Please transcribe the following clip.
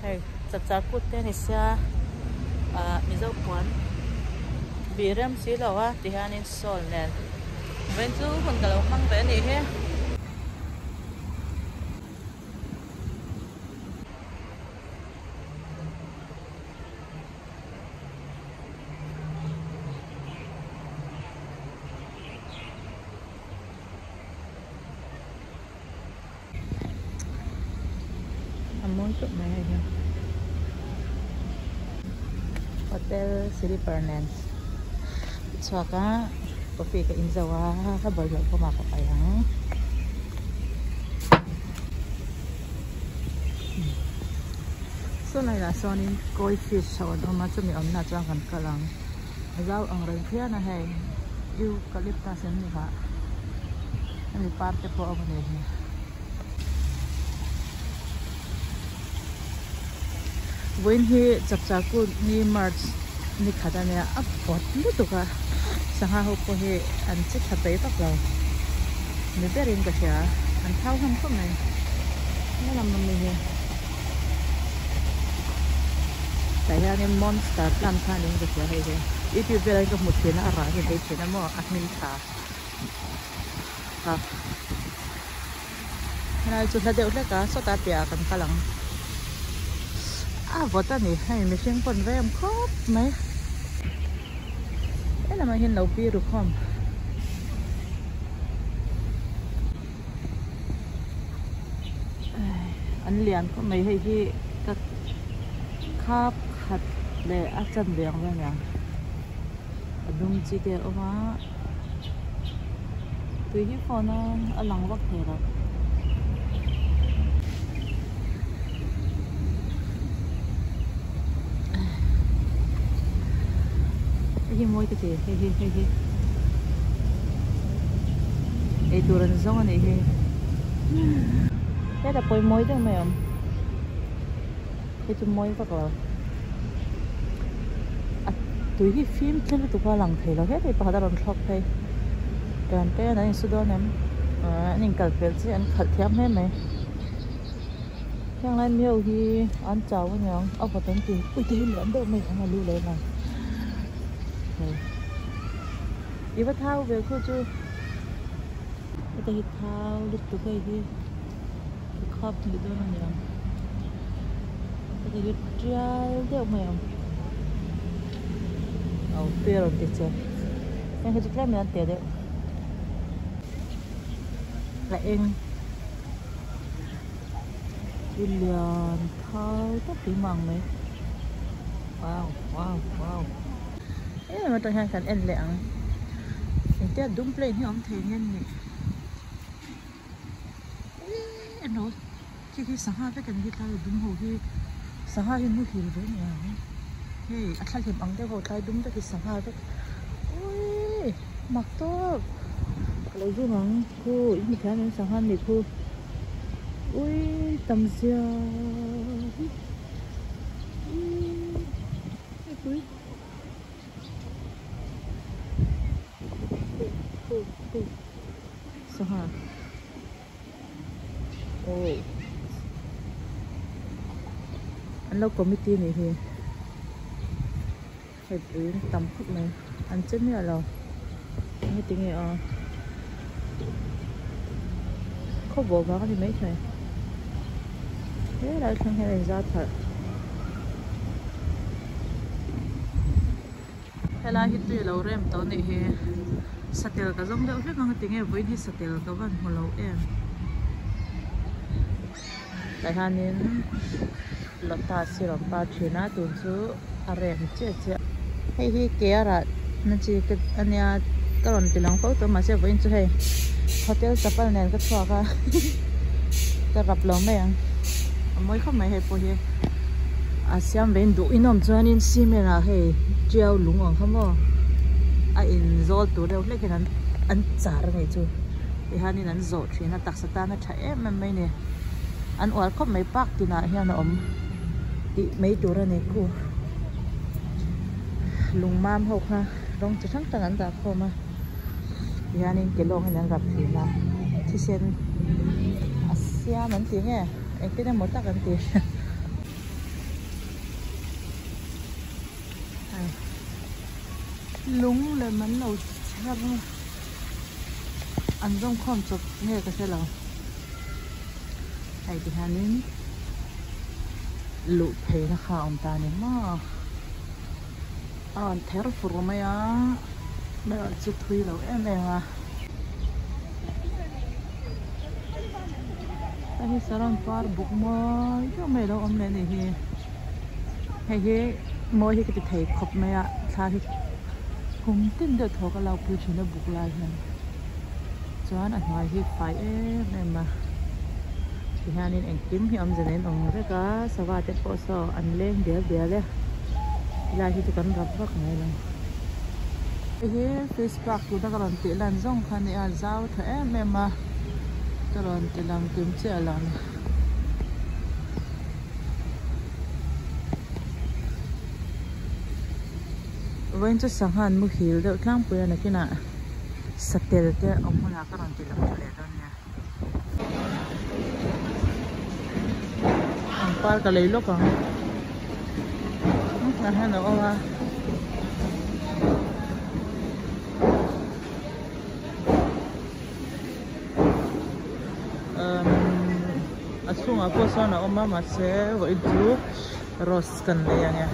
hay chặt chặt cút tên này xa mi dâu quán bị rem xí lâu á thì hắn in sol nè bên chú còn cả lâu mang về này he muốn tụi mày hay không? Hotel City Permanent. So ka coffee ka inzawa ka burger ko makapayang. So này là sonin koi fish so do ma chumi om na chang kan kalang. Azau ang ren khia na hai. Eucalyptus ni ha. Ani parte po ang ni. When he chapchaku ni March ni khadania up pot lu to ka sanga ho po he an che khatai tak lo ni berin ka sha an thau ham ko mai ni lam nam ni he tai ya ni monster plan khan ni ka sha he he if you berin ka mu thena ara he dei thena mo akmin tha ha na chu na deu le ka so ta pia kan kalang vợ ta này hay mình xem con với em khóc mấy thế là mà hiện đầu bia được không anh liền có mấy hay gì các khắp khát để ăn chân liền vậy nhỉ đúng chỉ để ở má tùy hi phò nó ở lòng vắt thế rồi cái môi cái gì he cái đồ ăn giống này he cái là bôi môi đấy mày không cái chum môi các bạn tụi cái phim trên tụi qua lằng thầy là hết thì bà đã làm shop thầy còn cái này số đó nè nhưng cần phải chứ anh khẩn thém hết mày chẳng lẽ nhiều khi ăn cháo với nhau ông có tốn tiền ui thế lớn đâu mày ăn là lưu lấy này đi vào thao về khu chứ cái gì thao lúc tụi cái gì khóc thì đâu mà nhỉ cái gì trái đâu mà phê rồi tiếc chưa em cái trái mình ăn tiếc đấy lại em đi liền thao tất cả măng này wow mà tôi hay cần ăn lẹng mình tiếc đúng lên thì ông thầy nhân nhỉ anh nói khi sáng hai cái cần đi tay đúng hồ khi sáng hai thì mới hiểu đấy nhỉ hey anh khai thì bằng cái hồ tay đúng cái sáng hai đấy ui mặc tốt lấy gì mà cô ít cái nên sáng hai này cô ui tầm giờ ui so ha anh lâu committee này thì phải đến tầm phút này anh chết như là lâu như tiếng nghe không bộ vào thì mấy này thế là không hay ra thật hay là hiện tại lâu rồi em tao này thì satel ka zong deuh hlek anga tinge voin hi satel ka van holo em tai hanin lota siram pa thina tun chu arem che hei hi ke ara na chi ka ania karon tilang pho to ma se voin chu hei hotel chapal nen ka thwa ka ka rap lo me ang moi khom mai hei po hi asiam vein du inom chuanin simena hei trial lungong khamo a in zol tu deuh hlek hian an char ngai chu ti hanin an zo thina taksata na tha em mai ne an wal khop mai pak tina hian om ti mai tur ani ku lungmam ho kha rong chang tang an da khoma ti hanin kelong hian rap thina thi sen asia man ti nge ek te mo tak an ti lúng lên mắn lầu chắc ăn rong con chụp nghe cái xe lầu hay thì hà nín lụ thấy nó khao ông ta nín mà thế rồi phụ mày á mày ở chỗ thuê lầu em này mà cái saran par buk mo yo mày đâu ông này thì hay mỗi cái thầy khop mày á sao thì cũng tin được thôi cái lâu bữa chuyện nó buk lại này cho anh hỏi thì phải em mà thì hai nên anh kiếm thì ông giờ nên ông rất có sao vậy có sao anh lên để đấy là thì cần gặp bác này là cái Facebook của ta còn tự làm giống khăn này à giao thế em mà còn tự làm kiếm chuyện làm vẫn cho sáng hạn mua hiểu được lắm bây giờ này cái nào sạch tiền cái ông muốn là cái còn tự làm chuyện đó nha ông pa cái lấy lúc à là hai nó ông à asung aku sana oma masih waktu roast kan ya